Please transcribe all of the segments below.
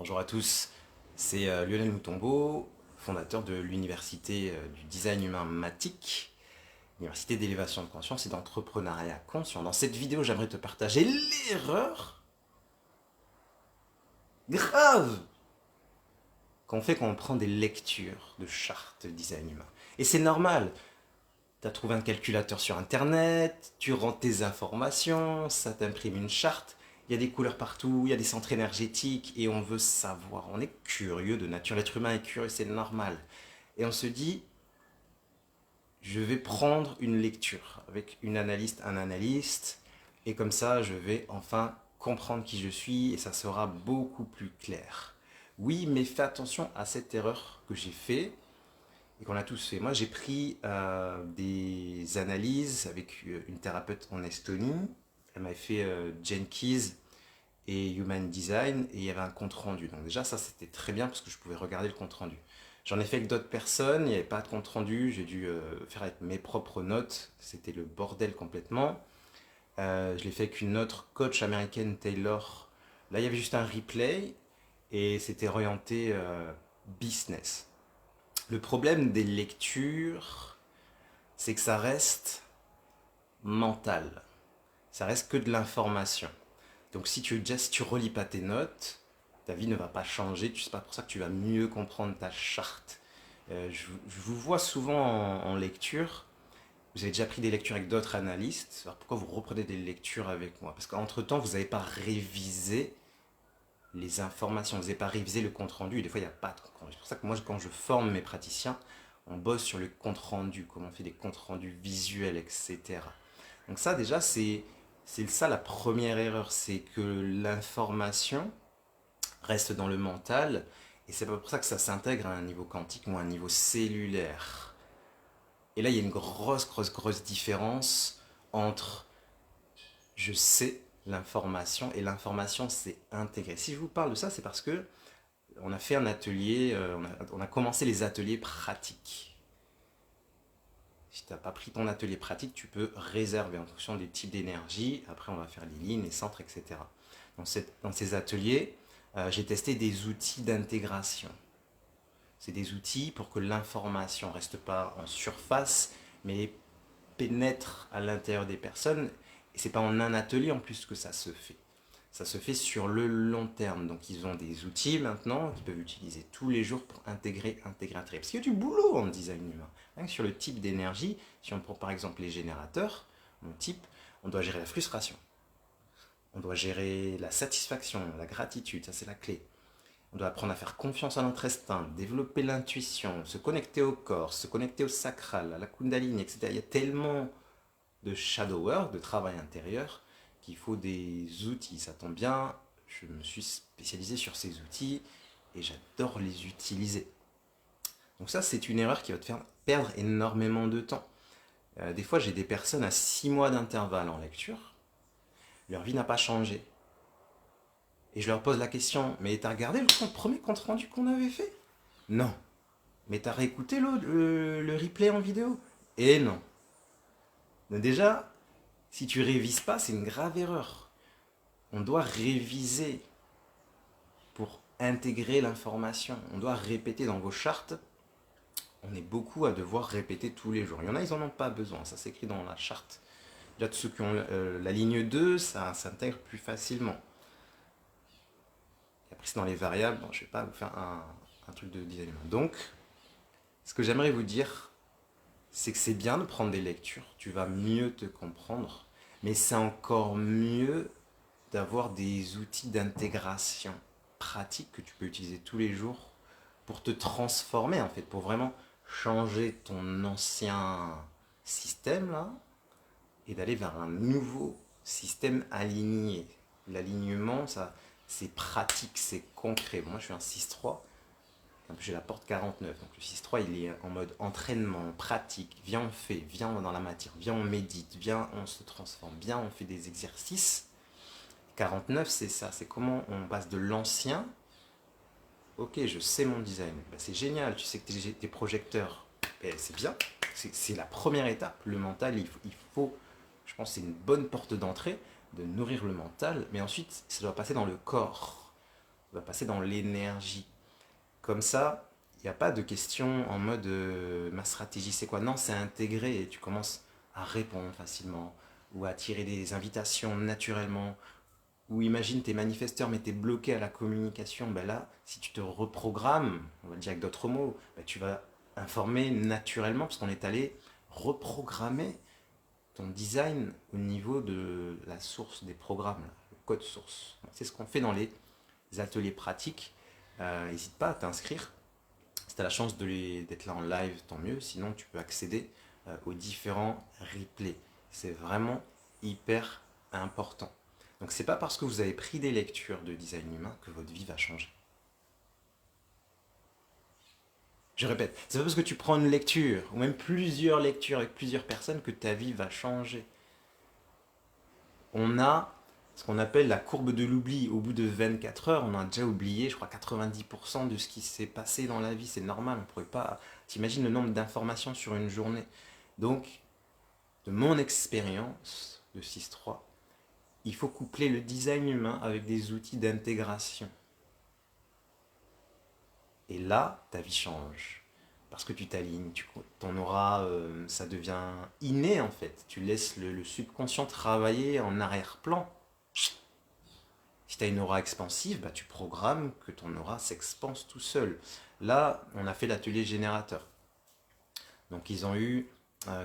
Bonjour à tous, c'est Lionel Moutombo, fondateur de l'université du design humain MATIC, université d'élévation de conscience et d'entrepreneuriat conscient. Dans cette vidéo, j'aimerais te partager l'erreur grave qu'on fait quand on prend des lectures de chartes de design humain. Et c'est normal, tu as trouvé un calculateur sur internet, tu rentres tes informations, ça t'imprime une charte. Il y a des couleurs partout, il y a des centres énergétiques et on veut savoir. On est curieux de nature, l'être humain est curieux, c'est normal. Et on se dit, je vais prendre une lecture avec une analyste, un analyste, et comme ça, je vais enfin comprendre qui je suis et ça sera beaucoup plus clair. Oui, mais fais attention à cette erreur que j'ai fait et qu'on a tous fait. Moi, j'ai pris des analyses avec une thérapeute en Estonie. Elle m'avait fait Jenkins et Human Design et il y avait un compte rendu. Donc déjà, ça, c'était très bien parce que je pouvais regarder le compte rendu. J'en ai fait avec d'autres personnes, il n'y avait pas de compte rendu, j'ai dû faire avec mes propres notes, c'était le bordel complètement. Je l'ai fait avec une autre coach américaine, Taylor. Là, il y avait juste un replay et c'était orienté business. Le problème des lectures, c'est que ça reste mental. Ça reste que de l'information. Donc si tu relis pas tes notes, ta vie ne va pas changer. C'est pas pour ça que tu vas mieux comprendre ta charte. Je vous vois souvent en lecture. Vous avez déjà pris des lectures avec d'autres analystes. Alors pourquoi vous reprenez des lectures avec moi? Parce qu'entre-temps, vous n'avez pas révisé les informations, vous n'avez pas révisé le compte-rendu. Et des fois, il n'y a pas de compte-rendu. C'est pour ça que moi, quand je forme mes praticiens, on bosse sur le compte-rendu, comment on fait des comptes-rendus visuels, etc. Donc ça, déjà, c'est ça la première erreur, c'est que l'information reste dans le mental, et c'est pas pour ça que ça s'intègre à un niveau quantique ou à un niveau cellulaire. Et là, il y a une grosse différence entre je sais l'information et l'information c'est intégré. Si je vous parle de ça, c'est parce que on a fait un atelier, on a commencé les ateliers pratiques. Si tu n'as pas pris ton atelier pratique, tu peux réserver en fonction des types d'énergie. Après, on va faire les lignes, les centres, etc. Dans ces ateliers, j'ai testé des outils d'intégration. C'est des outils pour que l'information ne reste pas en surface, mais pénètre à l'intérieur des personnes. Et c'est pas en un atelier en plus que ça se fait. Ça se fait sur le long terme. Donc ils ont des outils maintenant qu'ils peuvent utiliser tous les jours pour intégrer. Parce qu'il y a du boulot en design humain. Rien que sur le type d'énergie, si on prend par exemple les générateurs, mon type, on doit gérer la frustration. On doit gérer la satisfaction, la gratitude, ça c'est la clé. On doit apprendre à faire confiance à notre instinct, développer l'intuition, se connecter au corps, se connecter au sacral, à la kundalini, etc. Il y a tellement de shadow work, de travail intérieur, qu'il faut des outils. Ça tombe bien, je me suis spécialisé sur ces outils et j'adore les utiliser. Donc ça, c'est une erreur qui va te faire perdre énormément de temps. Des fois, j'ai des personnes à 6 mois d'intervalle en lecture, leur vie n'a pas changé. Et je leur pose la question, mais t'as regardé le premier compte rendu qu'on avait fait? Non. Mais t'as réécouté le replay en vidéo? Et non. Donc déjà, si tu révises pas, c'est une grave erreur. On doit réviser pour intégrer l'information. On doit répéter dans vos chartes. On est beaucoup à devoir répéter tous les jours. Il y en a, ils n'en ont pas besoin. Ça s'écrit dans la charte. Déjà, tous ceux qui ont la ligne 2, ça s'intègre plus facilement. Et après, c'est dans les variables. Bon, je ne vais pas vous faire un truc de design. Donc, ce que j'aimerais vous dire, c'est que c'est bien de prendre des lectures. Tu vas mieux te comprendre. Mais c'est encore mieux d'avoir des outils d'intégration pratiques que tu peux utiliser tous les jours pour te transformer en fait, pour vraiment changer ton ancien système là et d'aller vers un nouveau système aligné. L'alignement, ça, c'est pratique, c'est concret. Bon, moi, je suis un 6-3. En plus, j'ai la porte 49. Donc, le 6-3, il est en mode entraînement, pratique. Viens, on fait. Viens, on va dans la matière. Viens, on médite. Viens, on se transforme. Viens, on fait des exercices. 49, c'est ça. C'est comment on passe de l'ancien. Ok, je sais mon design. Bah, c'est génial. Tu sais que t'es projecteur. C'est bien. C'est la première étape. Le mental, il faut, je pense que c'est une bonne porte d'entrée de nourrir le mental. Mais ensuite, ça doit passer dans le corps. On va passer dans l'énergie. Comme ça, il n'y a pas de question en mode ma stratégie c'est quoi. Non, c'est intégré et tu commences à répondre facilement ou à attirer des invitations naturellement. Ou imagine t'es manifesteur mais t'es bloqué à la communication. Ben là, si tu te reprogrammes, on va le dire avec d'autres mots, ben tu vas informer naturellement parce qu'on est allé reprogrammer ton design au niveau de la source des programmes, là, le code source. C'est ce qu'on fait dans les ateliers pratiques. N'hésite pas à t'inscrire. Si tu as la chance d'être là en live, tant mieux. Sinon, tu peux accéder aux différents replays. C'est vraiment hyper important. Donc, c'est pas parce que vous avez pris des lectures de design humain que votre vie va changer. Je répète, c'est pas parce que tu prends une lecture, ou même plusieurs lectures avec plusieurs personnes, que ta vie va changer. On a ce qu'on appelle la courbe de l'oubli. Au bout de 24 heures, on a déjà oublié, je crois, 90% de ce qui s'est passé dans la vie. C'est normal, on ne pourrait pas... T'imagines le nombre d'informations sur une journée. Donc, de mon expérience de 6-3, il faut coupler le design humain avec des outils d'intégration. Et là, ta vie change. Parce que tu t'alignes, ton aura, ça devient inné en fait. Tu laisses le subconscient travailler en arrière-plan. Si tu as une aura expansive, bah, tu programmes que ton aura s'expanse tout seul. Là, on a fait l'atelier générateur. Donc ils ont eu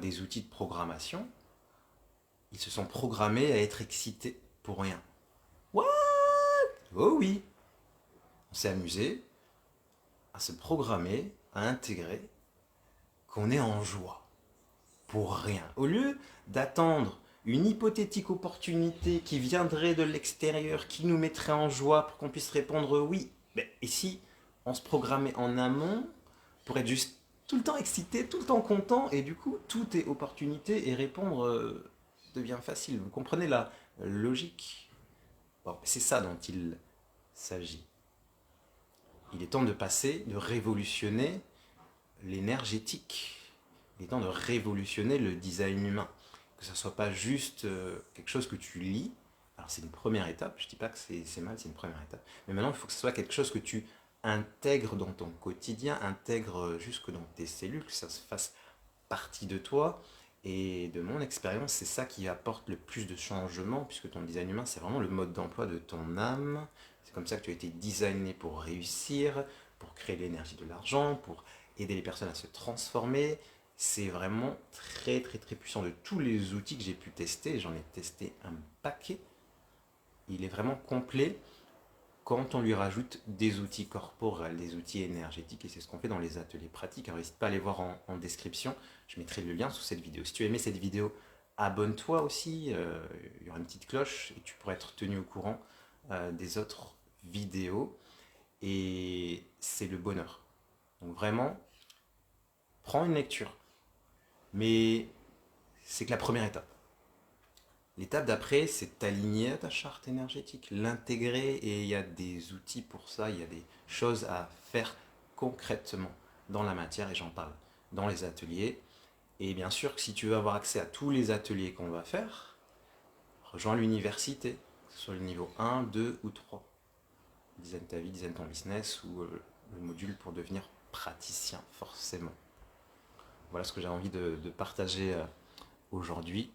des outils de programmation. Ils se sont programmés à être excités pour rien. What? Oh oui. On s'est amusé à se programmer, à intégrer qu'on est en joie pour rien. Au lieu d'attendre une hypothétique opportunité qui viendrait de l'extérieur, qui nous mettrait en joie pour qu'on puisse répondre oui. Ben, et si on se programmait en amont pour être juste tout le temps excité, tout le temps content, et du coup, tout est opportunité et répondre devient facile. Vous comprenez la logique? Bon, c'est ça dont il s'agit. Il est temps de passer, de révolutionner l'énergétique. Il est temps de révolutionner le design humain. Que ça ne soit pas juste quelque chose que tu lis. Alors c'est une première étape, je ne dis pas que c'est mal, c'est une première étape. Mais maintenant, il faut que ce soit quelque chose que tu intègres dans ton quotidien, intègres jusque dans tes cellules, que ça se fasse partie de toi. Et de mon expérience, c'est ça qui apporte le plus de changements, puisque ton design humain, c'est vraiment le mode d'emploi de ton âme. C'est comme ça que tu as été designé pour réussir, pour créer l'énergie de l'argent, pour aider les personnes à se transformer. C'est vraiment très très très puissant. De tous les outils que j'ai pu tester, j'en ai testé un paquet, il est vraiment complet quand on lui rajoute des outils corporels, des outils énergétiques, et c'est ce qu'on fait dans les ateliers pratiques. Alors n'hésite pas à aller voir en description, je mettrai le lien sous cette vidéo. Si tu as aimé cette vidéo, abonne-toi aussi, il y aura une petite cloche et tu pourras être tenu au courant des autres vidéos, et c'est le bonheur. Donc vraiment, prends une lecture, mais c'est que la première étape. L'étape d'après, c'est t'aligner à ta charte énergétique, l'intégrer, et il y a des outils pour ça, il y a des choses à faire concrètement dans la matière, et j'en parle dans les ateliers. Et bien sûr que si tu veux avoir accès à tous les ateliers qu'on va faire, rejoins l'université, que ce soit le niveau 1, 2 ou 3. Design ta vie, design ton business, ou le module pour devenir praticien, forcément. Voilà ce que j'ai envie de partager aujourd'hui.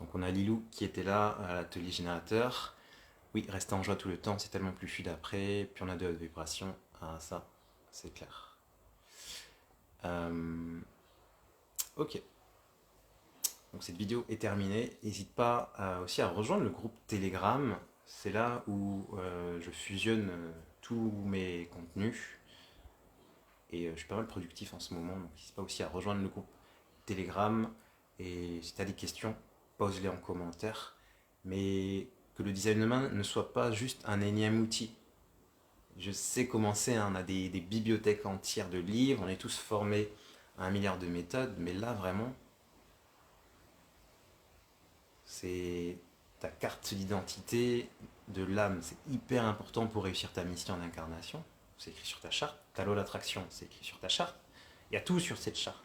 Donc on a Lilou qui était là à l'atelier générateur. Oui, rester en joie tout le temps, c'est tellement plus fluide après. Puis on a de la vibration. Ah ça, c'est clair. Ok. Donc cette vidéo est terminée. N'hésite pas aussi à rejoindre le groupe Telegram. C'est là où je fusionne tous mes contenus. Et je suis pas mal productif en ce moment. Donc n'hésite pas aussi à rejoindre le groupe Telegram. Et si tu as des questions, pose-les en commentaire. Mais que le design humain ne soit pas juste un énième outil. Je sais comment c'est, hein, on a des bibliothèques entières de livres, on est tous formés à 1 milliard de méthodes, mais là vraiment, c'est ta carte d'identité de l'âme, c'est hyper important pour réussir ta mission d'incarnation. C'est écrit sur ta charte, ta loi d'attraction, c'est écrit sur ta charte. Il y a tout sur cette charte.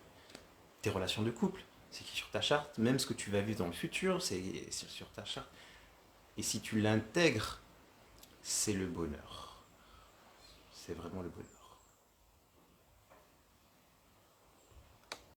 Tes relations de couple, c'est écrit sur ta charte. Même ce que tu vas vivre dans le futur, c'est sur ta charte. Et si tu l'intègres, c'est le bonheur. C'est vraiment le bonheur.